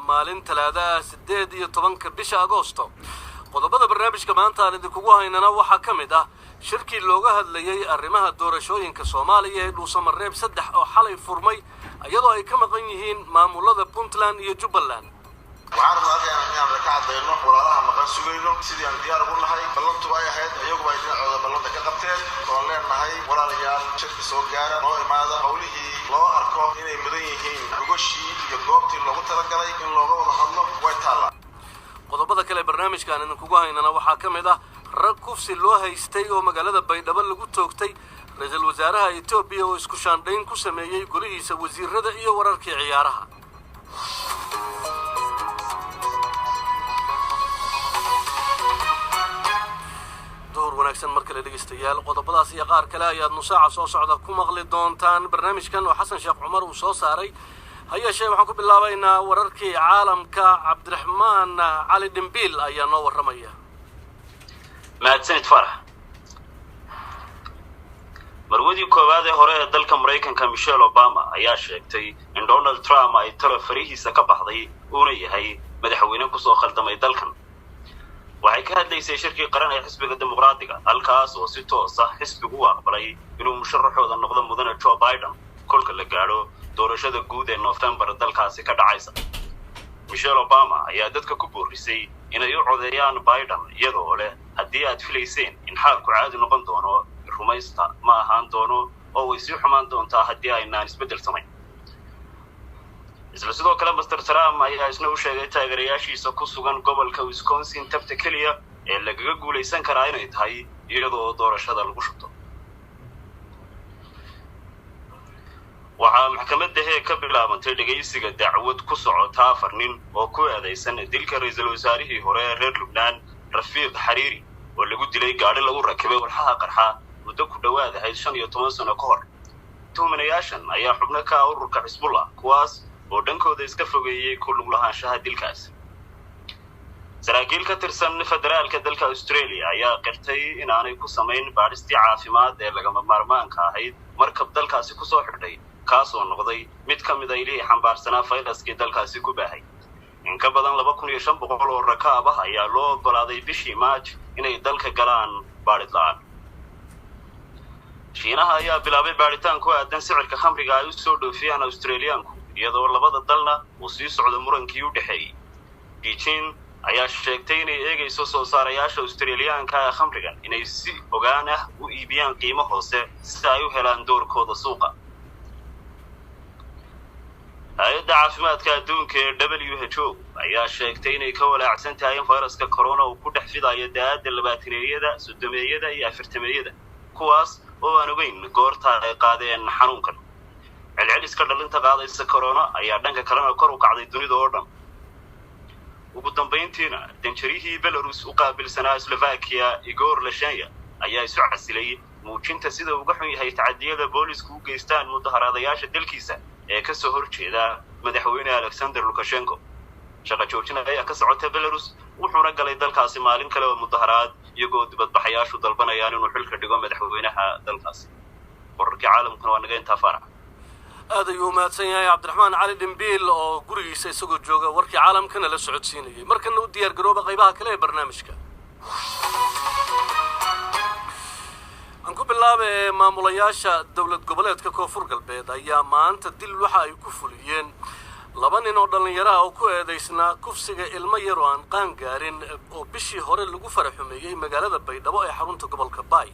maalin talaada 18 bisha Agoosto. qodobada barnaamijka maanta aan idinku haynana waxa kamid ah shirkii looga hadlayay arrimaha doorashooyinka Soomaaliya ee Dhuusamareeb 3 oo xalay furmay iyadoo ay ka maqan yihiin maamulada Puntland iyo Jubbaland. waxaan rabaa inaan ka cadeyno walaalaha maqan sugayno sidii aan diyaar ugu nahay ballantu ay ahayd iyagu ay dhinacooda ballanta ka qabteen oo leenahay walaalayaal shirki soo gaara oo imaada hawlihii loo arko inay mudan yihiin gogashii iyo goobtii loogu talagalay in looga wada hadlo way taala. qodobada kale barnaamijkan idinku haynana waxa kamid ah rag kufsi loo haystay oo magaalada Baydhabo lagu toogtay ra'iisul wasaaraha Itoobiya oo isku shaandhayn ku sameeyay golihiisa wasiirada iyo wararkii ciyaaraha. wanaagsan marka la dhageystayaal qodobadaas iyo qaar kale ayaad nusaaca soo socda ku maqli doontaan barnaamijkan oo Xasan Sheekh Cumar uu soo saaray hay'ashee waxaan ku bilaabaynaa wararkii caalamka Cabdiraxmaan Cali Dhimbiil ayaa noo waramaya. mahadsanid Farax. marwadii koowaad ee hore ee dalka Mareykanka Michelle Obama ayaa sheegtay in Donald Trump ay talo farihiisa ka baxday uuna yahay madaxweyne ku soo khaldamay dalkan. waxay ka hadlaysay shirkii qaran ee xisbiga dimuqraadiga halkaas oo si toos ah xisbigu u aqbalay inuu musharaxooda noqdo mudane Joe Biden kolka la gaaro doorashada guud ee November dalkaasi ka dhacaysa. Michelle Obama ayaa dadka ku boorisay inay u codeeyaan Biden iyadoo leh haddii aad filayseen in xaalku caadi noqon doono rumaysta ma ahaan doono oo way sii xumaan doontaa haddii aynaan isbeddel samayn. isla sidoo kale Mr. Trump ayaa isna u sheegay taageerayaashiisa ku sugan gobolka Wisconsin tabta kaliya ee lagaga guuleysan karaa inay tahay iyadoo doorashada lagu shubto. waxaa maxkamadda ka bilaabantay dhageysiga dacwad ku socota 4 nin oo ku eedeysan dilka ra'iisul wasaarihii hore ee reer Lubnaan Rafiiq Hariri oo lagu dilay gaari lagu rakibay walxaha qarxa muddo ku dhawaad 15 sano ka hor. tuhmanayaashan ayaa xubno ka ah ururka Xisbullah kuwaas oo dhankooda iska fogeeyay ku lug lahaanshaha dilkaas. saraakiil ka tirsan federaalka dalka Australia ayaa qirtay in aanay ku samayn baadhistii caafimaad ee lagama maarmaanka ahayd markab dalkaasi ku soo xidhay kaas oo noqday mid ka mid ah ilaahay xambaarsanaa fayraskii dalkaasi ku baahay. in ka badan 2500 oo rakaab ah ayaa loo oggolaaday bishii March inay dalka galaan baadhid la'aan. Shiinaha ayaa bilaabay baadhitaan ku aadan sicirka khamriga ay u soo dhoofiyaan Australiaanku iyadoo labada dalna uu sii socdo murankii u dhaxeeyay. Beijing ayaa sheegtay inay eegayso soo saarayaasha Australiaanka ee khamrigan inay si ogaan ah u iibiyaan qiimo hoose si ay u helaan doorkooda suuqa. hay'adda caafimaadka adduunka ee WHO ayaa sheegtay inay ka walaacsan tahay in fayraska corona uu ku dhex fidayo da'ada 20-meeyada, 30-meeyada iyo 40-meeyada kuwaas oo aan ogeyn goorta ay qaadeen xanuunkan. celceliska dhalinta qaadaysa corona ayaa dhanka kalena kor u kacday dunida oo dhan. ugu dambeyntiina danjarihii Belarus u qaabilsanaa Slovakia Igor Lashenya ayaa isu casilay muujinta sida uga xun yahay tacadiyada boolisku u geystaan mudaharaadayaasha dalkiisa ee ka soo horjeeda madaxweyne Alexander Lukashenko. shaqa joojin ayaa ka socota Belarus wuxuuna galay dalkaasi maalin kale oo mudaharaad iyagoo dibadbaxayaashu dalbanayaan inuu xilka dhigo madaxweynaha dalkaasi. wararka caalamkuna waa naga intaa Farax. aad ayuu mahadsan yahay Cabdiraxmaan Cali Dhimbiil oo gurigiisa isagoo jooga warkii caalamkana la socodsiinayay. markana u diyaar garooba qaybaha kale ee barnaamijka. aan ku bilaabay maamulayaasha dawlad goboleedka Koonfur Galbeed ayaa maanta dil waxa ay ku fuliyeen 2 nin oo dhalinyaro ah oo ku eedeysnaa kufsiga ilmo yar oo aan qaan gaarin oo bishii hore lagu faraxumeeyay magaalada Baydhabo ee xarunta gobolka Baay.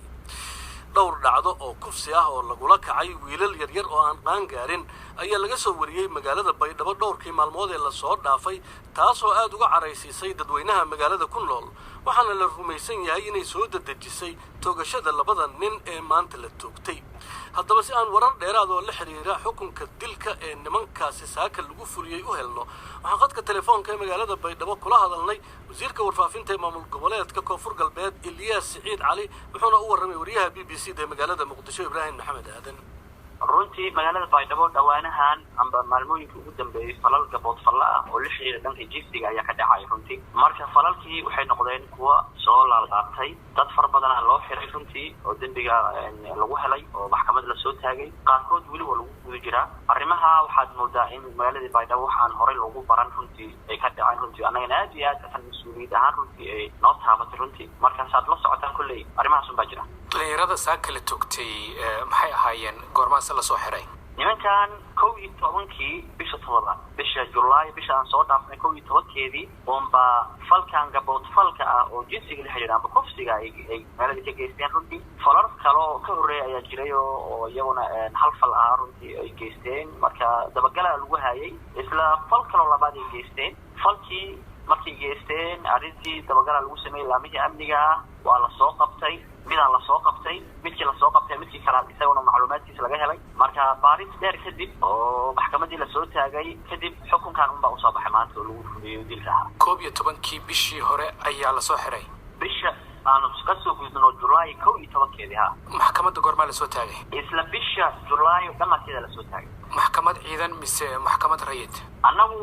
dhowr dhacdo oo kufsi ah oo lagula kacay wiilal yaryar oo aan qaan gaarin ayaa laga soo wariyay magaalada Baydhabo dhowrkii maalmood ee la soo dhaafay taas oo aad uga caraysiisay dadweynaha magaalada ku nool waxaana la rumaysan yahay inay soo dadejisay toogashada 2 nin ee maanta la toogtay. haddaba si aan warar dheeraad oo la xiriira xukunka dilka ee nimankaasi saaka lagu fuliyay u helno waxaan qadka telefoonka ee magaalada Baydhabo kula hadalnay wasiirka warfaafinta ee maamul goboleedka Koonfur Galbeed Ilyas Saciid Cali wuxuuna u waramay wariyaha BBC ee magaalada Muqdisho Ibrahim Maxamed Aadan. runtii magaalada baydhabo dhawaanahan amba maalmooyinka ugu dambeeyay falal gabood falla ah oo la xiriira dhanka jinsiga ayaa ka dhacay runtii marka falalkii waxay noqdeen kuwa soo laalaabtay dad fara badan loo xiray runtii oo dembiga lagu helay oo maxkamad la soo taagay qaarkood weli waa lagu guda jiraa arrimaha waxaad moodaa in magaalada baydhabo waxaan horey loogu baran runtii ay ka dhaceen runtii annagana aad iyo aad mas-uuliyad ahaan runtii ay noo taabatay runtii markaasaad la socotaan kolley arrimahaas unbaa jira. dhalinyarada saa kala togtay maxay ahaayeen goormaase la soo xiray? nimankan 11 bisha toddobaad bisha July bisha aan soo dhaafnay 11keedii oonba falkan gabood falka ah oo jinsiga la xiriira amba kufsiga ay magaalada ka geysteen runtii falal kale oo ka horeeyay ayaa jiray oo iyaguna hal fal ah runtii ay geysteen marka dabagala lagu hayay isla fal kale labaad ay geysteen falkii markii geysteen arrintii dabagala lagu sameeyay laamihii amniga waa la soo qabtay midaan la soo qabtay midkii la soo qabtay midkii kale isaguna macluumaadkiisa laga helay marka baaris dheer kadib oo maxkamadii la soo taagay kadib xukunkan unbaa usoo baxay maanta oo lagu fuliyo dilka ahaa 11kii bishii hore ayaa la soo xiray bisha aanu ka soo gudbino July 11keedii ha maxkamadda goorma la soo taagay isla bisha July dhamaadkeeda la soo taagay maxkamad ciidan mise maxkamad rayid annagu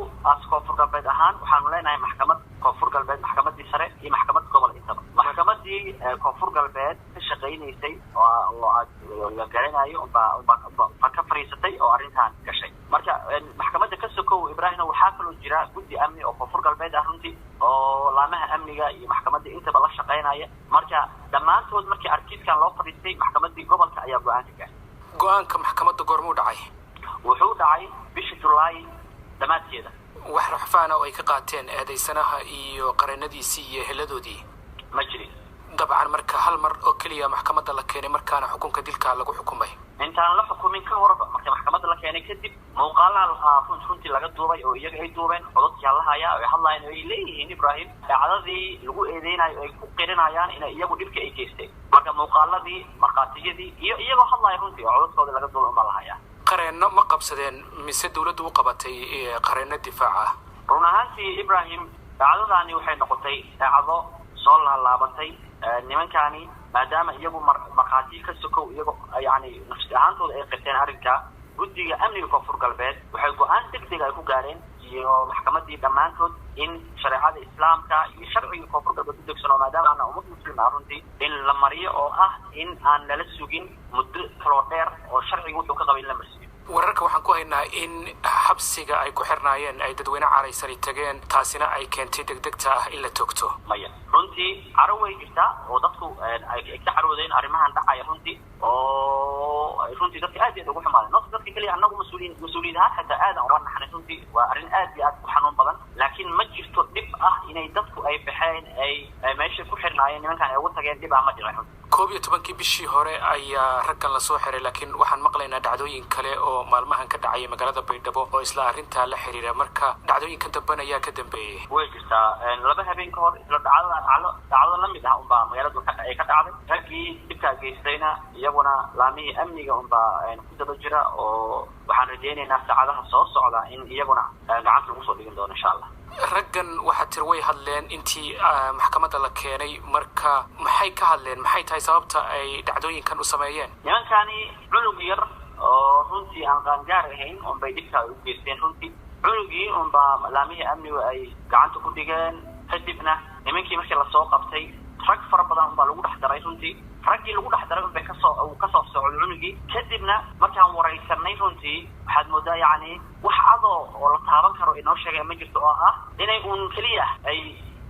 koonfur galbeed ahaan waxaanu leenahay maxkamad koonfur galbeed maxkamadii sare iyo maxkamad gobol intaba maxkamadii koonfur galbeed ka shaqaynaysay oo la garanayo baa ka fariisatay oo arrintan gashay marka maxkamadda ka sokow Ibraahim waxaa kaloo jira guddi amni oo koonfur galbeed ah runtii oo laamaha amniga iyo maxkamadda intaba la shaqaynaya marka dhammaantood markii arkiidkan loo fadhiistay maxkamadii gobolka ayaa go'aanka maxkamadda goormuu dhacay wuxuu dhacay bisha July dhamaadkeeda wax rafaan oo ay ka qaateen eedaysanaha iyo qareenadiisii iyo heladoodii ma jirin dabcan marka hal mar oo kaliya maxkamadda la keenay markaana xukunka dilka lagu xukumay intaan la xukumin ka horba marka maxkamadda la keenay kadib muuqaalaha runtii laga duubay oo iyaga ay duubeen codadkii la haya oo hadlayeen ay leeyihiin Ibraahim dhacdadii lagu eedeynayo ay ku qirinayaan in iyagu dhibka ay geysteen marka muuqaaladii marqaatiyadii iyo iyagoo hadlaya runtii codadkooda laga duubay ma la haya qareenno ma qabsadeen mise dawladdu u qabatay qareenno difaaca run ahaantii Ibraahim dhacdadani waxay noqotay dhacdo soo laabatay nimankani maadaama iyagu marqaati ka sokow iyagu yani nafsi ahaantooda ay qirteen arrinka guddiga amniga koonfur galbeed waxay go'aan degdeg ay ku gaareen iyo maxkamadii dhammaantood in shareecada islaamka iyo sharciga koonfur galbeed u degsano maadaama aan ummad muslim ah runtii in la mariyo oo ah in aan lala sugin muddo kaloo dheer oo sharciga wuxuu ka qabay in la marsiiyo wararka waxaan ku haynaa in xabsiga ay ku xirnaayeen ay dadweyne caraysani tageen taasina ay keentay degdegta ah in la toogto maya runtii caro way jirtaa oo dadku ay ka caroodeen arrimahan dhacaya runtii oo runtii dadka aad iyo ugu xumaadeen nafta dadka kaliya annagu mas-uuliyiin xataa aad aan uga naxnay runtii waa arrin aad iyo aad u xanuun badan laakiin ma jirto dhib ah inay dadku ay baxeen ay meesha ku xirnaayeen nimankan ay ugu tageen dhib ah ma jirin 11kii bishii hore ayaa raggan la soo xiray laakiin waxaan maqlaynaa dhacdooyin kale oo maalmahan ka dhacay magaalada Baydhabo oo isla arrinta la xiriira marka dhacdooyinka damban ayaa ka dambeeyay way jirtaa laba habeen ka hor isla dhacdo la mid ah unbaa magaaladu ka dhacday raggii dhibka geystayna iyaguna laamihii amniga unbaa ku daba jira oo waxaan rajaynaynaa saacadaha soo socda in iyaguna gacanta lagu soo dhigin doono insha Allah raggan waxa tir way hadleen intii maxkamadda la keenay marka maxay ka hadleen maxay tahay sababta ay dhacdooyinkan u sameeyeen nimankani cunug yar oo runtii aan qaangaar ahayn oo bay dhibka u geysteen runtii cunugii unbaa laamihii amnigu ay gacanta ku dhigeen kadibna nimankii markii la soo qabtay rag fara badan baa lagu dhex daray runtii raggii lagu dhex daray bay ka soo socday cunugii kadibna markaan waraysanay runtii waxaad moodaa yani wax adoo oo la taaban karo inoo sheegay ma jirto oo ah inay uun keliya ay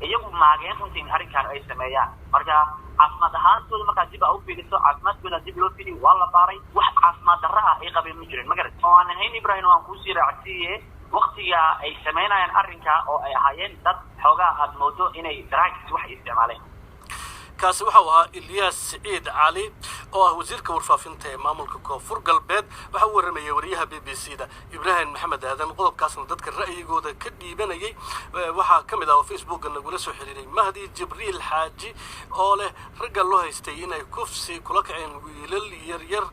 iyagu maageen runtii in arrinkan ay sameeyaan marka caafimaad ahaantooda markaad dib u fiiriso caafimaadkooda dib loo fiiriyo waa la baaray wax caafimaad darro ah ay qabeen ma jirin magarat oo aan ahayn Ibraahim waan kusii raacsiiyey waqtiga ay sameynayaan arrinka oo ay ahaayeen dad xoogaa aad moodo inay drugs wax isticmaaleen kaasi waxa uu ahaa Ilyas Saciid Cali oo ah wasiirka warfaafinta ee maamulka koonfur galbeed waxa uu waramayay wariyaha BBC-da Ibraahim Maxamed Aadan qodobkaasna dadka ra'yigooda ka dhiibanayay waxa kamid ah Facebook-ga nagula soo xiriiray Mahdi Jibriil Xaaji oo leh ragga loo haystay inay kufsi kula kaceen wiilal yar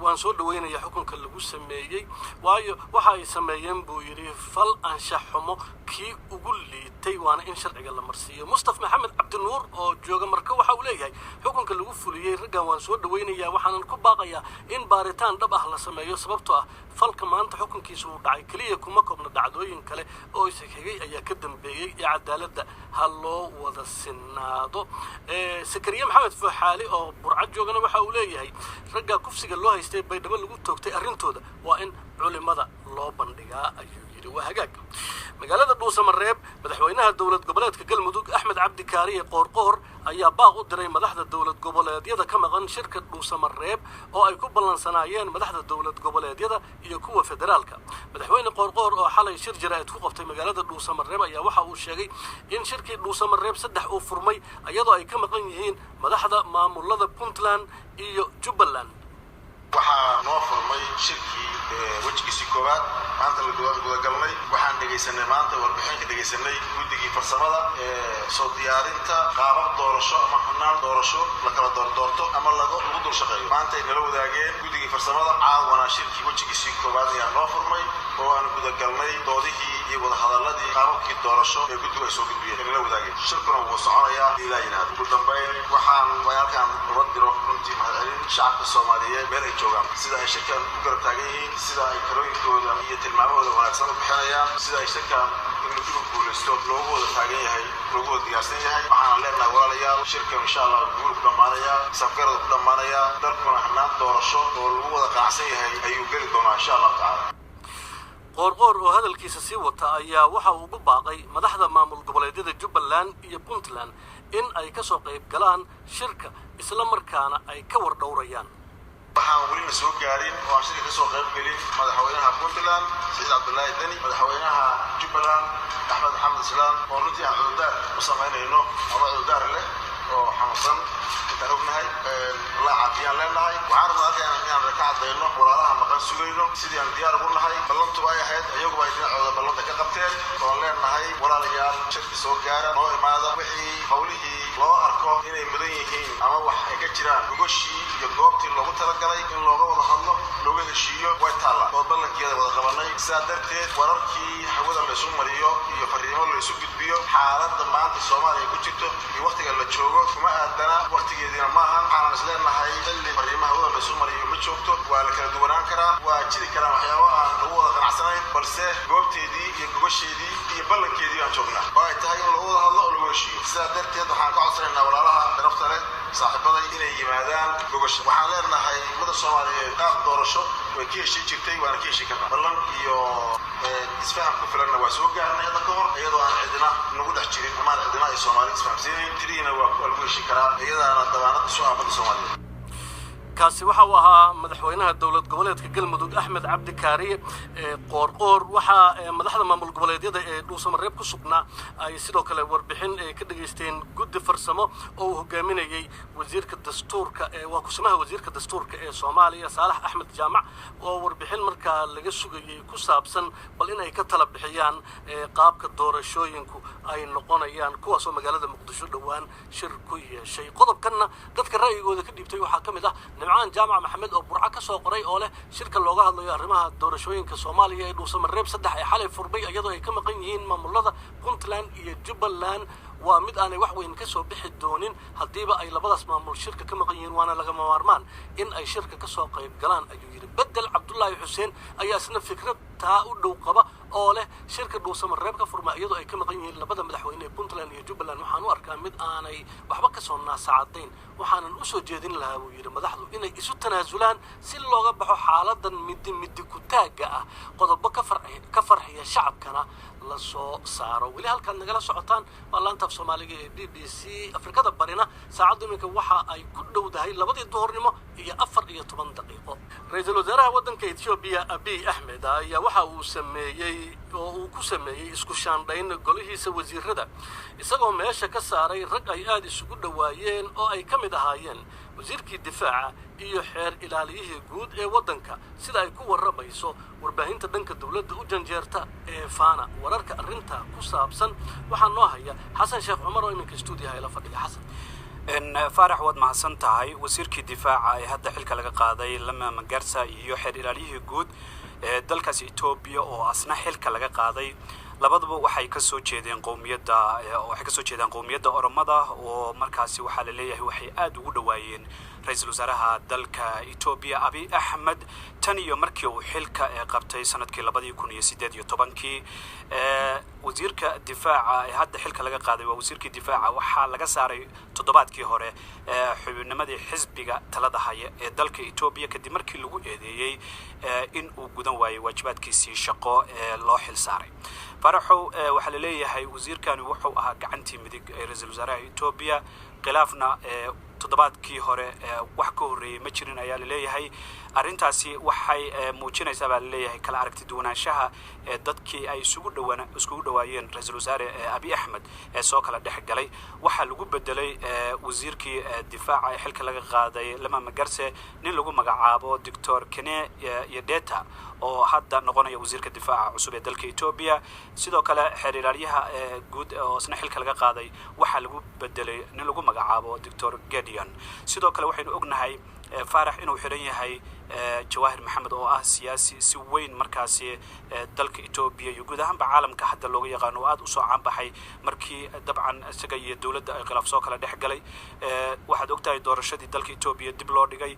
waan soo dhaweynaya xukunka lagu sameeyay waayo waxa ay sameeyeen buu yiri fal anshax xumo kii ugu liitay waana in sharciga la marsiiyo Mustafa Maxamed Cabdi Nuur oo jooga marka waxa uu leeyahay xukunka lagu fuliyay raggan waan soo dhaweynaya waxaan ku baaqayaa in baaritaan dhab ah la sameeyo sababtoo ah falka maanta xukunkiisa uu dhacay kaliya kuma koobna dhacdooyin kale oo isxigay ayaa ka dambeeyay ee cadaaladda ha loo wada sinaado sakariye maxamed fuuxaali oo burcad joogana waxa uu leeyahay ragga kufsiga loo haystay baydhabo lagu toogtay arrintooda waa in culimada loo bandhigaa ayuu yidhi waa hagaag magaalada dhuusamareeb madaxweynaha dowlad goboleedka galmudug axmed cabdi kaariye qoorqoor ayaa baaq u diray madaxda dowlad goboleedyada ka maqan shirka dhuusamareeb oo ay ku ballansanaayeen madaxda dowlad goboleedyada iyo kuwa federaalka madaxweyne qoorqoor oo xalay shir jaraa'id ku qabtay magaalada dhuusamareeb ayaa waxa uu sheegay in shirkii dhuusamareeb 3 uu furmay iyadoo ay ka maqan yihiin madaxda maamulada puntland iyo jubbaland waxaa noo furmay shirkii wejigiisii koowaad maanta la gudagalnay waxaan dhegaysanay maanta warbixin ka dhegaysanay guddigii farsamada soo diyaarinta qaabab doorasho ama xunaan doorasho la kala doorto ama lagu dul shaqeeyo maanta ay nala wadaageen guddigii farsamada caawana shirkii wejigiisii koowaad ayaa noo furmay oo aan gudagalnay doodihii iyo wadahadaladii qaababkii doorasho ee guddigu ay soo gudbiyeen nala wadaageen shirkuna wuu soconayaa ilaa yidhaahdo ugu dambeyn waxaan halkaan uga diro runtii mahadcelin shacabka soomaaliyeed meel ay joogaan sida ay shirkan u garab taagan yihiin sida ay talooyinkooda iyo tilmaamahooda wanaagsan u bixinayaan sida ay shirkan inuu dib u guulaysto loogu wada taagan yahay loogu wada diyaarsan yahay waxaan leenahay walaalayaal shirkan insha allah guul ku dhammaanaya safgarada ku dhammaanaya dalkuna hanaan doorasho oo lagu wada qanacsan yahay ayuu geli doonaa insha allahu tacaala qoorqoor oo hadalkiisa sii wata ayaa waxa uu ugu baaqay madaxda maamul goboleedyada jubbaland iyo puntland in ay ka soo qayb galaan shirka isla markaana ay ka war dhowrayaan waxaan welina soo gaarin oo aan shirka ka soo qayb gelin madaxweynaha puntland saciid cabdullaahi deni madaxweynaha jubbaland axmed maxamed islaan oo runtii aan cudurdaar u samaynayno ama cudurdaar leh oo xanuunsan intaan ognahay allah caafiyaan leenahay waxaan rabnaa halkaan inaan ka caddayno walaalaha maqan sugayno sidii aan diyaar ugu nahay ballantuba ay ahayd iyaguba ay dhinacooda ballanta ka qabteen oon leenahay walaalayaal shirki soo gaara noo imaada wixii hawlihii loo arko inay mudan yihiin ama wax ay ka jiraan gogashii iyo goobtii loogu talagalay in looga wada hadlo looga heshiiyo way taalla oo ballankeeda wada qabanay sidaa darteed wararkii hawada laysu mariyo iyo fariimo laysu gudbiyo xaaladda maanta soomaaliya ku jirto iyo waqtiga la joogo kuma aadana waqtigeediina maahan waxaan isleenahay xilli fariimaha hawada laysu mariyo ma joogto waa la kala duwanaan karaa waa jiri karaan waxyaabo aan lagu wada qanacsanayn balse goobteedii iyo gogasheedii iyo ballankeedii aan joognaa oo ay tahay in lagu wada hadlo oo lagu heshiiyo sidaa darteed waxaan ka codsanaynaa walaalaha darafta leh saaxiibaday inay yimaadaan gogasha waxaan leenahay ummada soomaaliyeed qaab doorasho way ka heshin jirtay waana ka heshin karnaa ballan iyo isfaham ku filanna waa soo gaarnay hadda ka hor iyadoo aan cidina nagu dhex jirin amaan cidina ay soomaali isfahamsiinayn tiriina waa lagu heshin karaa iyadaana dabaanada soo aabada soomaaliyeed kaasi waxa uu ahaa madaxweynaha dowlad goboleedka galmudug axmed cabdi kaariye qoorqoor waxa madaxda maamul goboleedyada ee dhuusamareeb ku sugnaa ay sidoo kale warbixin ka dhageysteen guddi farsamo oo uu hogaaminayay wasiirka dastuurka waa kusumaha wasiirka dastuurka ee Soomaaliya Saalax Axmed Jaamac oo warbixin markaa laga sugayay ku saabsan bal in ay ka tala bixiyaan qaabka doorashooyinku ay noqonayaan kuwaas oo magaalada Muqdisho dhawaan shir ku yeeshay qodobkana dadka ra'yigooda ka dhibtay waxa kamid ah nimcaan jaamac maxamed oo burca ka soo qoray oo leh shirka looga hadlayo arrimaha doorashooyinka Soomaaliya ee dhuusamareeb 3 ay xalay furmay iyadoo ay ka maqan yihiin maamulada Puntland iyo Jubbaland waa mid aanay wax weyn ka soo bixi doonin hadiiba ay labadaas maamul shirka ka maqan yihiin waana laga maarmaan in ay shirka ka soo qayb galaan ayuu yiri bedel Cabdullaahi Xuseen ayaa isna fikrad taa u dhow qaba oo leh shirka dhuusamareeb ka furmay iyadoo ay ka maqan yihiin labada madaxweyne ee Puntland iyo Jubbaland waxaan u arkaa mid aanay waxba ka soo naasacadeyn waxaan u soo jeedin lahaa buu yiri madaxdu inay isu tanaasulaan si looga baxo xaaladan mid ku taaga ah qodobo ka farxiya shacabkana la soo saaro wali halkaan nagala socotaan laanta Soomaaliga ee BBC Afrikada barina saacadu iminka waxa ay ku dhowdahay 2 duhurnimo iyo 14 daqiiqo ra'iisul wasaaraha wadanka Ethiopia Abiy Ahmed ayaa waxa uu ku sameeyay isku shaandhayn golihiisa wasiirada isagoo meesha ka saaray rag ay aad isugu dhawaayeen oo ay kamid ahaayeen wasiirkii difaaca iyo xeer ilaaliyihii guud ee wadanka sida ay ku waramayso warbaahinta dhanka dawladda u janjeerta ee Faana wararka arinta ku saabsan waxaa noo haya Xasan Sheekh Cumar oo iminka stuudiyaha ila fadhiya Xasan faarax wad mahadsan tahay wasiirkii difaaca ee hadda xilka laga qaaday Lama Magarsa iyo xeer ilaaliyihii guud ee dalkaas Ethiopia oo asna xilka laga qaaday labaduba waxay ka soo jeedeen qowmiyadda Oromada oo markaasi waxa la leeyahay waxay aad ugu dhawaayeen ra-iisul wasaaraha dalka Ethiopia Abiy Ahmed tan iyo markii uu xilka qabtay sanadkii 2018 wasiirka difaaca hadda xilka laga qaaday waa wasiirkii difaaca waxa laga saaray toddobaadkii hore xubinnimadii xisbiga talada haya ee dalka Ethiopia kadib markii lagu eedeeyay in uu gudan waayay waajibaadkiisii shaqo ee loo xil saaray faraxow waxa la leeyahay wasiirkan wuxuu ahaa gacantii midig ee ra-iisul wasaaraha Ethiopia khilaafna toddobaadkii hore wax ka horeeyay ma jirin ayaa la leeyahay arrintaasi waxay muujinaysaa baa la leeyahay kala aragti duwanaanshaha dadkii ay isugu dhawaayeen ra-iisul wasaare Abiy Ahmed ee soo kala dhex galay waxa lagu bedelay wasiirkii difaaca ee xilka laga qaaday Lama Magarse nin lagu magacaabo Dr. Kene Yedeta oo hadda noqonaya wasiirka difaaca cusub ee dalka Ethiopia sidoo kale xiriiryaha guud oo isna xilka laga qaaday waxa lagu bedelay nin lagu magacaabo Dr. Gideon sidoo kale waxaynu ognahay faarax inuu xiran yahay Jawahir Maxamed oo ah siyaasi si weyn markaasi dalka Ethiopia iyo guud ahaan caalamka hadda looga yaqaan oo aad u soo caan baxay markii dabcan isaga iyo dawladda ay khilaaf soo kala dhex galay waxaad ogtahay doorashadii dalka Ethiopia dib loo dhigay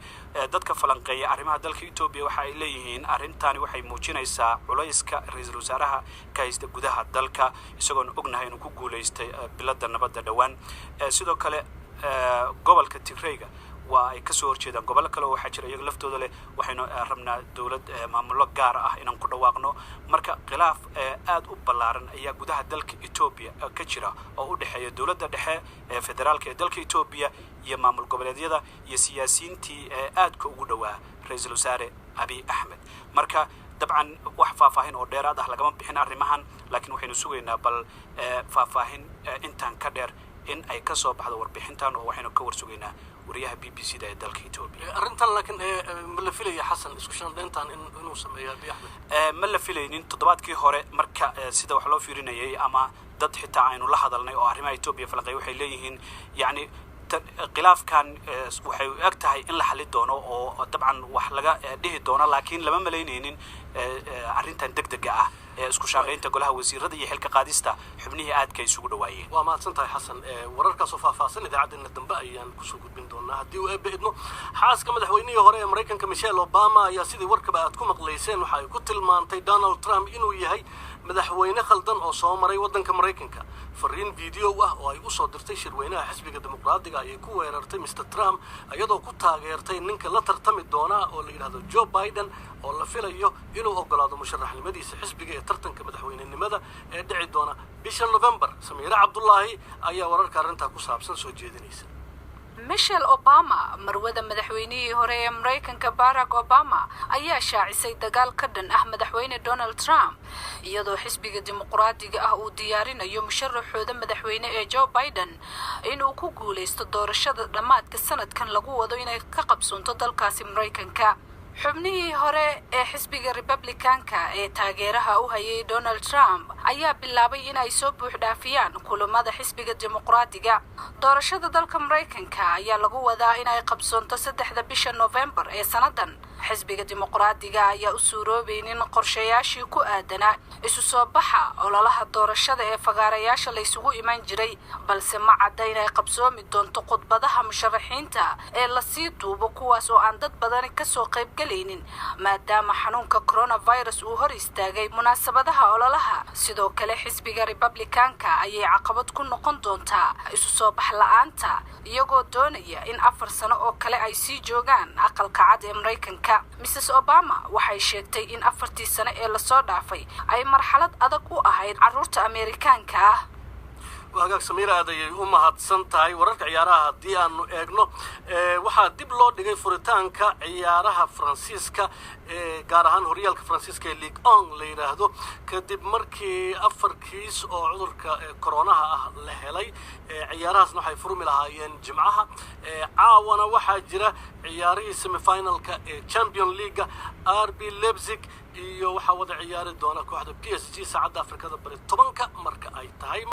dadka falanqeeya arrimaha dalka Ethiopia waxa ay leeyihiin arrintaani waxay muujinaysaa culayska ra-iisul wasaaraha ka haysta gudaha dalka isagoo ognahay inuu ku guuleystay biladda nabadda dhawaan sidoo kale gobolka Tigreega waa ay ka soo horjeedaan gobol kale oo waxa jira iyaga laftooda leh waxaynu rabnaa dawlad maamulo gaar ah inaan ku dhawaaqno marka khilaaf aad u ballaaran ayaa gudaha dalka Ethiopia ka jira oo u dhaxeeya dawladda dhexe ee federaalka ee dalka Ethiopia iyo maamul goboleedyada iyo siyaasiyiintii aad ka ugu dhawaa ra-iisul wasaare Abiy Ahmed marka dabcan wax faahfaahin oo dheeraad ah lagama bixin arrimahan laakiin waxaynu sugaynaa bal faahfaahin intaan ka dheer in ay ka soo baxdo warbixintan oo waxaynu ka warsugaynaa wariyaha BBC da ee dalka Ethiopia arrintan laakiin ma la filayo Xasan isku shandeyntan inuu sameeyo Abiy Ahmed ma la filaynin toddobaadkii hore marka sida wax loo fiirinayay ama dad xitaa aynu la hadalnay oo arrimaha Ethiopia falqay waxay leeyihiin yani khilaafkan waxay u eg tahay in la xalin doono oo dabcan wax laga dhihi doono laakiin lama malaynaynin arrintan degdega ah isku shaqeynta golaha wasiirada iyo xilka qaadista xubnihii aadka isugu dhawaayeen waa mahadsantahay Xasan wararkaas oo faahfaahsan idaacadna dambe ayaan ku soo gudbin doonaa haddii uu eebidno xaaska madaxweynihii hore ee Mareykanka Michelle Obama ayaa sidii warkaba aad ku maqlayseen waxa ay ku tilmaantay Donald Trump inuu yahay madaxweyne khaldan oo soo maray waddanka Mareykanka fariin video ah oo ay u soo dirtay shirweynaha xisbiga dimuqraadiga ay ku weerartay Mr. Trump iyadoo ku taageertay ninka la tartami doona oo la yiraahdo Joe Biden oo la filayo inuu ogolaado musharaxnimadiisa xisbiga ee tartanka madaxweynenimada ee dhici doona bisha November Samiira Cabdullaahi ayaa wararka arrinta ku saabsan soo jeedinaysa Michelle Obama marwada madaxweynihii hore ee Mareykanka Barack Obama ayaa shaacisay dagaal ka dhan ah madaxweyne Donald Trump iyadoo xisbiga dimuqraadiga ah uu diyaarinayo musharaxooda madaxweyne ee Joe Biden inuu ku guuleysto doorashada dhamaadka sanadkan lagu wado inay ka qabsoonto dalkaasi Mareykanka xubnihii hore ee xisbiga Republicanka ee taageeraha u hayay Donald Trump ayaa bilaabay in ay soo buux dhaafiyaan kulamada xisbiga dimuqraadiga doorashada dalka Mareykanka ayaa lagu wadaa in ay qabsoonto 3 bisha November ee sanadan xisbiga dimuqraadiga ayaa u suuroobaynin qorshayaashii ku aadanaa isu soo baxa ololaha doorashada ee fagaarayaasha la isugu iman jiray balse ma cadda in ay qabsoomi doonto khudbadaha musharaxiinta ee la sii duubo kuwaas oo aan dad badan ka soo qayb galaynin maadaama xanuunka coronavirus uu hor istaagay munaasabadaha ololaha sidoo kale xisbiga Republicanka ayay caqabad ku noqon doontaa isu soo bax la'aanta iyagoo doonaya in 4 sano oo kale ay sii joogaan aqalka cad ee Mareykanka Mrs. Obama waxay sheegtay in 4 sano ee la soo dhaafay ay marxalad adag u ahayd carruurta Ameerikaanka ah وهاجاك سميرة هذا أمهات سنتاي ورك عيارها دي أنو إجنو واحد دبلو دقي فريتان كا عيارها فرانسيسكا جارهان هوريال كفرانسيسكا ليج أون ليرهدو كدب مركي أفر كيس أو عذر كورونا لهلاي عيارها سنو حيفرم لهاين جمعها عاونا واحد جرا عياري سيمي فاينل كشامبيون ليجا RB ليبزيج iyo waxa wada ciyaari doona kooxda PSG saacada Afrikada bari 10 marka ay tahay